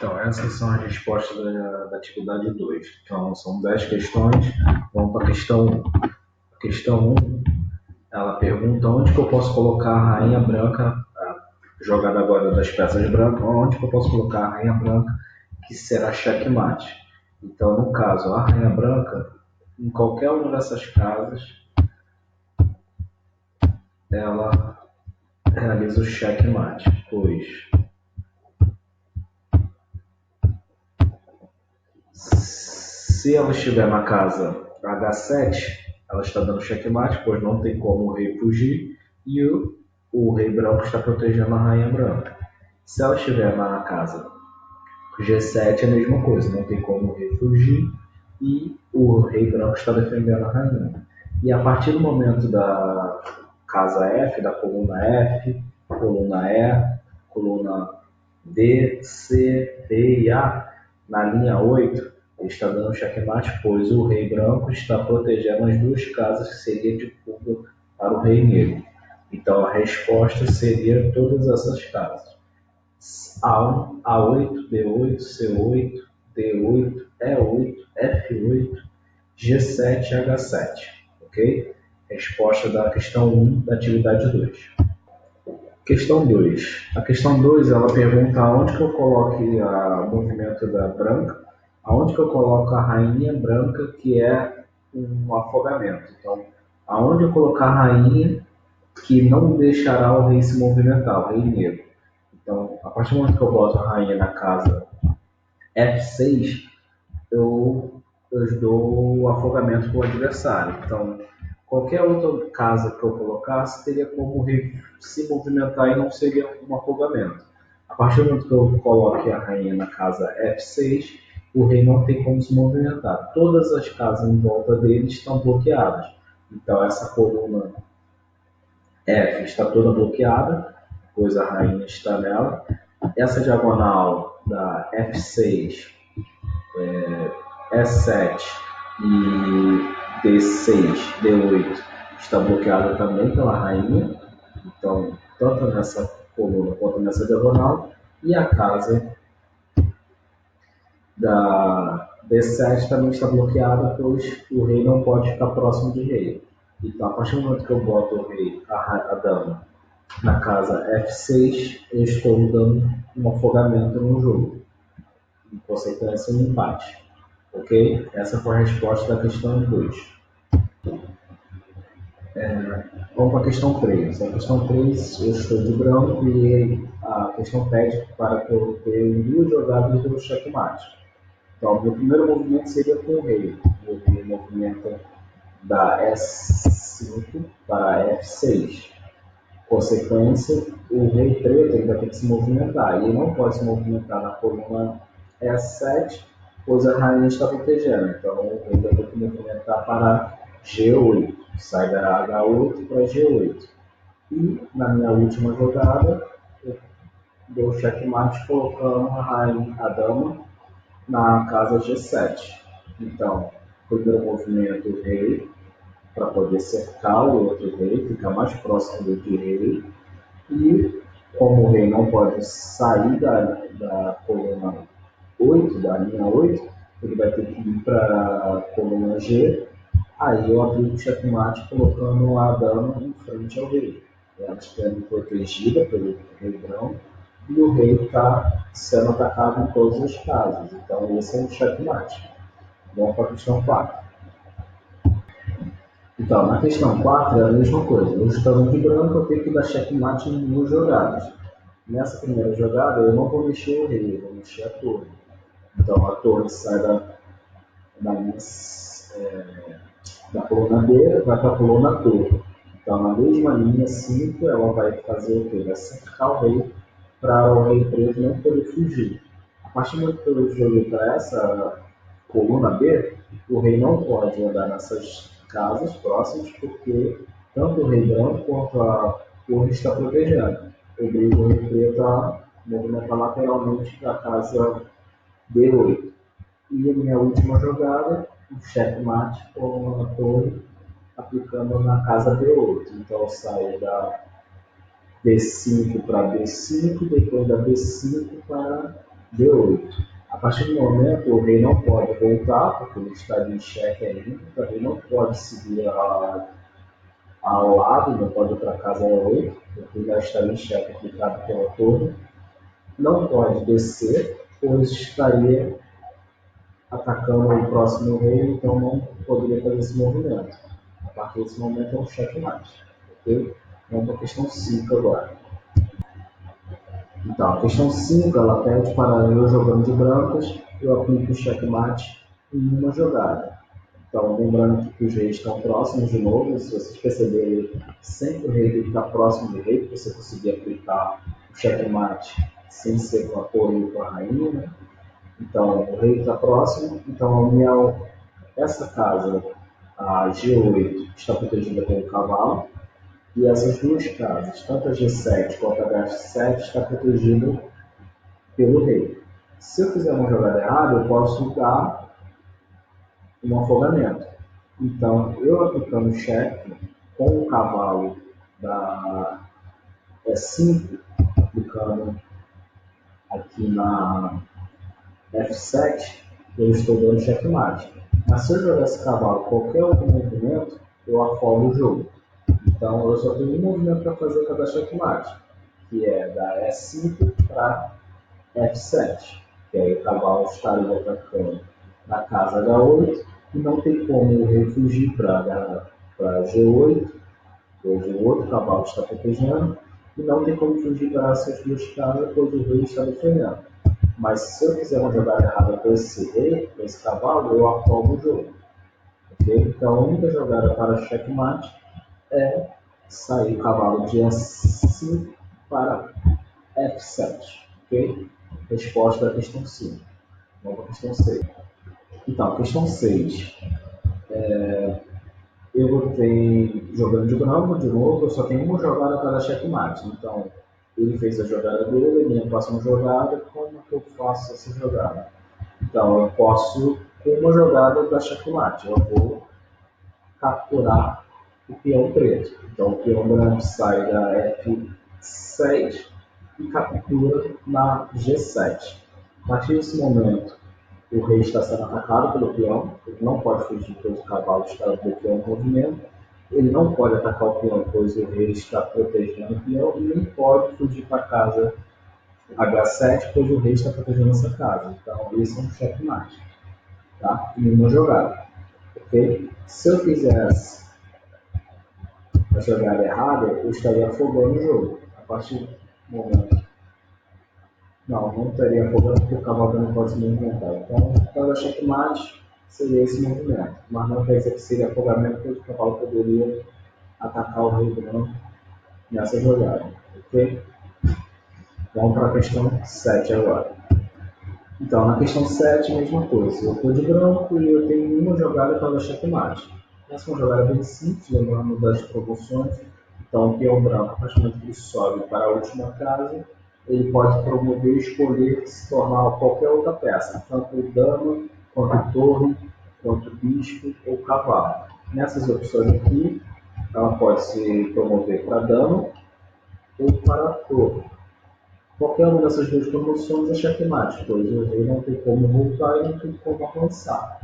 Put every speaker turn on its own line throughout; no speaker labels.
Então, essas são as respostas da atividade 2. Então, são 10 questões. Vamos para a questão 1. A questão 1, ela pergunta onde que eu posso colocar a rainha branca, jogada agora das peças brancas, onde que eu posso colocar a rainha branca, que será checkmate. Então, no caso, a rainha branca, em qualquer uma dessas casas, ela realiza o checkmate, pois se ela estiver na casa H7, ela está dando checkmate, pois não tem como o rei fugir e o rei branco está protegendo a rainha branca. Se ela estiver na casa G7 é a mesma coisa, não tem como o rei fugir e o rei branco está defendendo a rainha. E a partir do momento da casa F, da coluna F, coluna E, coluna D, C, D e A, na linha 8, ele está dando checkmate, pois o rei branco está protegendo as duas casas que seria de fuga para o rei negro. Então a resposta seria todas essas casas. A1, A8, B8, C8, D8, E8, F8, G7 e H7. Ok? Resposta da questão 1 da atividade 2. Questão 2. A questão 2 ela pergunta aonde que eu coloque o movimento da branca, aonde que eu coloco a rainha branca, que é um afogamento. Então, aonde eu colocar a rainha que não deixará o rei se movimentar, o rei negro. Então, a partir do momento que eu boto a rainha na casa F6, eu dou o afogamento para o adversário. Então, qualquer outra casa que eu colocasse teria como o rei se movimentar e não seria um afogamento. A partir do momento que eu coloque a rainha na casa F6, o rei não tem como se movimentar. Todas as casas em volta dele estão bloqueadas. Então, essa coluna F está toda bloqueada, pois a rainha está nela. Essa diagonal da F6, E7 e D6, D8 está bloqueada também pela rainha. Então, tanto nessa coluna quanto nessa diagonal. E a casa da D7 também está bloqueada, pois o rei não pode ficar próximo de rei. Então, a partir do momento que eu boto o rei, a dama, na casa F6, eu estou dando um afogamento no jogo. Em consequência, um empate. Ok? Essa foi a resposta da questão 2. Vamos para a questão 3. A questão 3, eu estou de branco e a questão pede para que eu tenha em duas jogadas do checkmate. Então, o meu primeiro movimento seria com o rei. O rei movimenta da S5 para F6. Consequência, o rei preto ele vai ter que se movimentar. E ele não pode se movimentar na coluna S7, pois a rainha está protegendo. Então, o rei vai ter que movimentar para G8. Sai da H8 para G8. E, na minha última jogada, eu dou checkmate colocando a dama na casa G7. Então, primeiro movimento, o rei, para poder cercar o outro rei, ficar mais próximo do outro rei. E, como o rei não pode sair da coluna 8, da linha 8, ele vai ter que ir para a coluna G. Aí eu aplico o checkmate colocando a dama em frente ao rei. Ela está protegida pelo rei branco e o rei está sendo atacado em todas as casas. Então esse é o checkmate. Vamos para a questão 4. Então, na questão 4 é a mesma coisa. Eu estando de branco, eu tenho que dar checkmate em duas jogadas. Nessa primeira jogada, eu não vou mexer o rei, eu vou mexer a torre. Então a torre sai da linha da coluna B, vai para a coluna torre. Então, na mesma linha 5, ela vai fazer o quê? Vai cercar o rei para o rei preto não poder fugir. A partir do momento que eu joguei para essa coluna B, o rei não pode andar nessas casas próximas, porque tanto o rei branco quanto a torre está protegendo. Obriga o rei preto a movimentar lateralmente para a casa D8. E a minha última jogada, um checkmate com a torre aplicando na casa B8. Então eu saio da B5 para B5, depois da B5 para D8. A partir do momento, o rei não pode voltar, porque ele está em xeque ainda, também não pode seguir ao lado, não pode ir para a casa 8, porque já está em xeque aplicado pela torre. Não pode descer, pois estaria atacando o próximo rei, então não poderia fazer esse movimento. A partir desse momento é um checkmate. Ok? Vamos para a questão 5 agora. Então, a questão 5 ela pede para eu jogando de brancas, eu aplico o checkmate em uma jogada. Então, lembrando que os reis estão próximos de novo, se vocês perceberem, sempre o rei tem que estar próximo do rei, para você conseguir aplicar o checkmate sem ser com a torre e com a rainha, né? Então, o rei está próximo, então essa casa, a G8, está protegida pelo cavalo, e essas duas casas, tanto a G7 quanto a H7, está protegida pelo rei. Se eu fizer uma jogada errada, eu posso dar um afogamento. Então, eu aplicando cheque com o cavalo da E5, aplicando aqui na F7, eu estou dando checkmate. Mas se eu jogar esse cavalo qualquer outro movimento, eu afogo o jogo. Então eu só tenho um movimento para fazer cada checkmate, que é da E5 para F7. Que aí o cavalo estaria atacando na casa H8 e não tem como refugir para G8, pois o outro cavalo está protegendo, e não tem como fugir para essas duas casas, pois o rei está defendendo. Mas se eu fizer uma jogada errada com esse rei, com esse cavalo, eu afogo o jogo. Okay? Então a única jogada para checkmate é sair o cavalo de E5 para F7. Okay? Resposta à questão 5. Vamos para a questão 6. Então, questão 6. Eu vou ter jogando de branco de novo, eu só tenho uma jogada para checkmate. Então, ele fez a jogada dele, minha próxima jogada, como que eu faço essa jogada? Então, eu posso, com uma jogada da checkmate, eu vou capturar o peão preto. Então, o peão branco sai da F6 e captura na G7. A partir desse momento, o rei está sendo atacado pelo peão, ele não pode fugir, pois o cavalo está bloqueando o movimento. Ele não pode atacar o peão, pois o rei está protegendo o peão, e nem pode fugir para a casa H7, pois o rei está protegendo essa casa. Então, esse é um checkmate, tá? Em uma jogada. Okay? Se eu fizesse a jogada errada, eu estaria afogando o jogo. A partir do momento. Não estaria afogando porque o cavalo não pode se movimentar. Então, cada checkmate seria esse movimento. Mas não quer dizer que seria afogamento, porque o cavalo poderia atacar o rei branco nessa jogada. Ok? Vamos para a questão 7 agora. Então, na questão 7, mesma coisa. Eu estou de branco e eu tenho uma jogada para dar checkmate. Essa é uma jogada bem simples, lembrando das promoções. Então, o peão branco, a partir do momento que ele sobe para a última casa, ele pode promover e escolher se tornar qualquer outra peça, tanto dama, quanto torre, quanto bispo ou cavalo. Nessas opções aqui, ela pode se promover para dama ou para torre. Qualquer uma dessas duas promoções é checkmate, pois o rei não tem como voltar e não tem como avançar.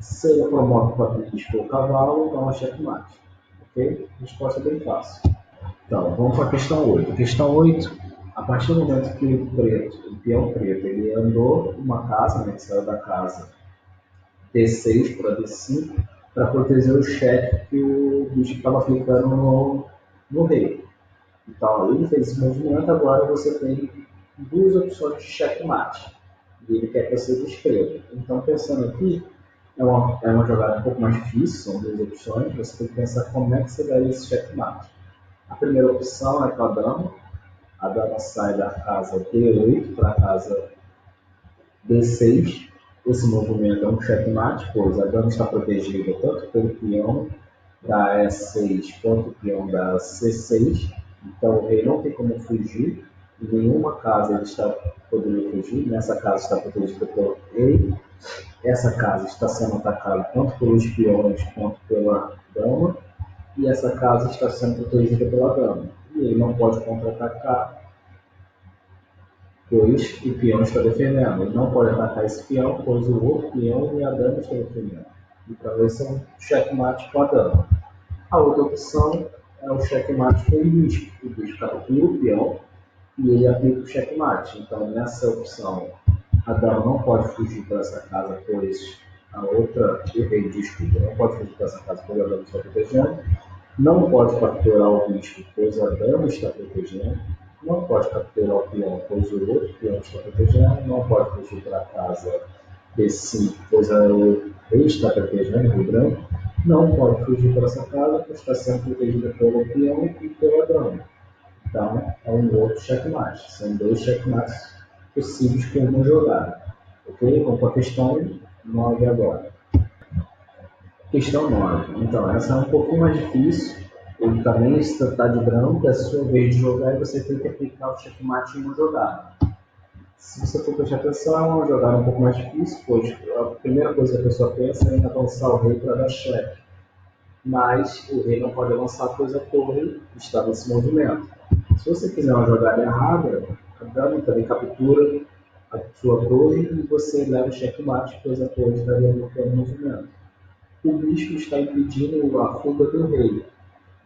Se ele promove para bispo ou cavalo, então é checkmate. Ok? Resposta bem fácil. Então, vamos para a questão 8. Questão 8, a partir do momento que o peão preto, ele andou uma casa, né, que saiu da casa D6 para D5, para proteger o cheque que o bicho estava aplicando no rei. Então, ele fez esse movimento, agora você tem duas opções de checkmate. E ele quer que você descreva. Então, pensando aqui, é uma jogada um pouco mais difícil, são duas opções, você tem que pensar como é que você daria esse checkmate. A primeira opção é com a dama sai da casa D8 para a casa D6. Esse movimento é um checkmate, pois a dama está protegida tanto pelo peão da E6 quanto o peão da C6. Então o rei não tem como fugir, em nenhuma casa ele está podendo fugir. Nessa casa está protegida pelo rei. Essa casa está sendo atacada tanto pelos peões quanto pela dama. E essa casa está sendo protegida pela dama. E ele não pode contra-atacar pois o peão está defendendo. Ele não pode atacar esse peão, pois o outro peão e a dama estão defendendo. Então esse é um checkmate com a dama. A outra opção é o checkmate com o bispo. O bispo captura o peão e ele aplica o checkmate. Então nessa opção a dama não pode fugir para essa casa, pois a outra, o rei, desculpa, não pode fugir para essa casa, pois a dama está protegendo. Não pode capturar o bispo, pois a dama está protegendo. Não pode capturar o peão, pois o outro peão está protegendo. Não pode fugir para a casa B5, pois o rei está protegendo, o rei branco. Não pode fugir para essa casa, pois está sendo protegida pelo peão e pela dama. Então, é um outro checkmate. São dois checkmates possíveis com uma jogada. Ok? Vamos para a questão 9 agora. Questão 9. Então, essa é um pouquinho mais difícil. Ele também está de branco, é a sua vez de jogar e você tem que aplicar o checkmate em uma jogada. Se você for prestar atenção, é uma jogada um pouco mais difícil, pois a primeira coisa que a pessoa pensa é em avançar o rei para dar cheque. Mas o rei não pode avançar, pois a torre está nesse movimento. Se você fizer uma jogada errada, a dama também captura a sua torre e você leva o checkmate, pois a torre estaria bloqueando o movimento. O bispo está impedindo a fuga do rei.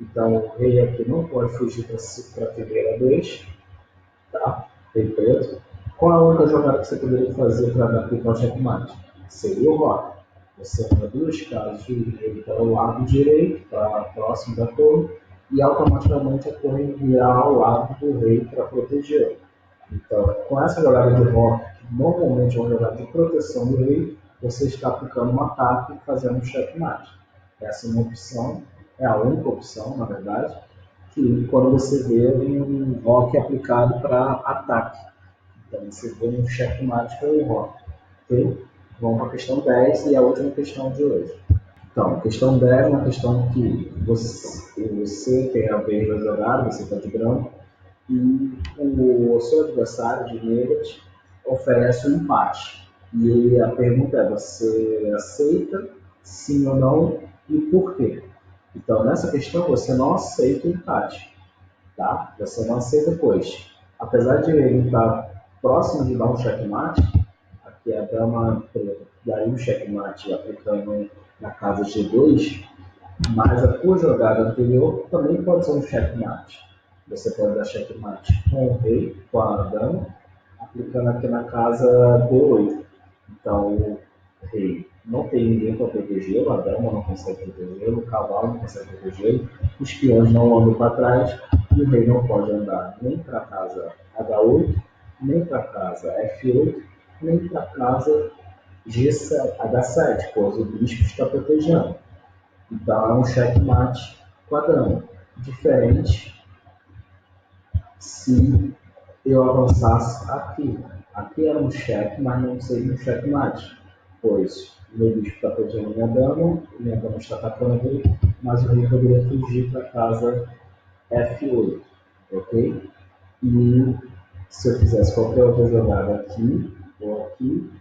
Então o rei aqui não pode fugir para a fileira 2, tá? Rei preto. Qual a única jogada que você poderia fazer para aplicar o checkmate? Seria o roque. Você anda duas casas do rei para o lado direito, para próximo da torre, e automaticamente a torre virá ao lado do rei para protegê-lo. Então, com essa jogada de rock, que normalmente é uma jogada de proteção do rei, você está aplicando um ataque e fazendo um checkmate. Essa é uma opção, é a única opção, na verdade, que quando você vê um rock aplicado para ataque. Então, você vê um checkmate com o rock. Ok? Vamos para a questão 10 e a última questão de hoje. Então, a questão 10 é uma questão que você tem a vez da jogada, você está de branco, e o seu adversário de negras oferece um empate. E a pergunta é: você aceita, sim ou não, e por quê? Então, nessa questão, você não aceita o empate. Tá? Você não aceita, pois, apesar de ele estar próximo de dar um checkmate, aqui é a dama preta, e aí um checkmate aplicando na casa G2, mas a tua jogada anterior também pode ser um checkmate. Você pode dar checkmate com o rei, com a dama, aplicando aqui na casa D8. Então o rei não tem ninguém para protegê-lo, a dama não consegue protegê-lo, o cavalo não consegue protegê-lo, os peões não andam para trás e o rei não pode andar nem para a casa H8, nem para a casa F8, nem para a casa H7, pois o bispo está protegendo. Então é um checkmate com a dama. Diferente se eu avançasse aqui. Aqui era um cheque, mas não seria um checkmate, pois o meu bispo está protegendo minha dama está atacando ele, mas o rei poderia fugir para a casa F8, ok? E se eu fizesse qualquer outra jogada aqui ou aqui,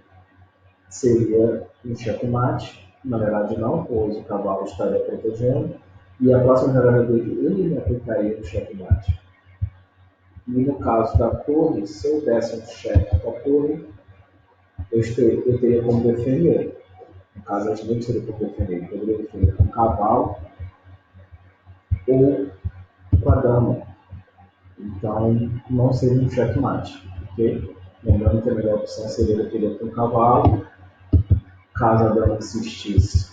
seria um checkmate. Na verdade não, pois o cavalo estaria protegendo. E a próxima jogada dele, ele me aplicaria o checkmate. E no caso da torre, se eu desse um cheque com a torre, eu teria como defender. No caso, a gente não seria como defender. Eu poderia defender com o cavalo ou com a dama. Então, não seria um checkmate. Ok? Lembrando que a melhor opção seria defender com o cavalo. Caso a dama insistisse,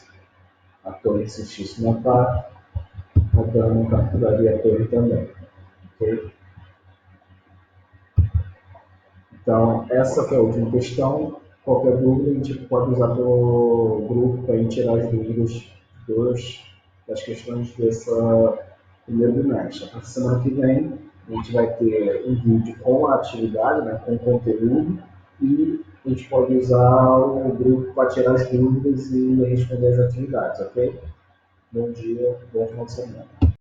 a torre insistisse no ataque, a dama capturaria a torre também. Ok? Então, essa foi a última questão. Qualquer dúvida, a gente pode usar pelo grupo para tirar as dúvidas das questões dessa primeiro bimestre. Na semana que vem, a gente vai ter um vídeo com a atividade, né, com o conteúdo, e a gente pode usar o grupo para tirar as dúvidas e responder as atividades, ok? Bom dia, bom final de semana.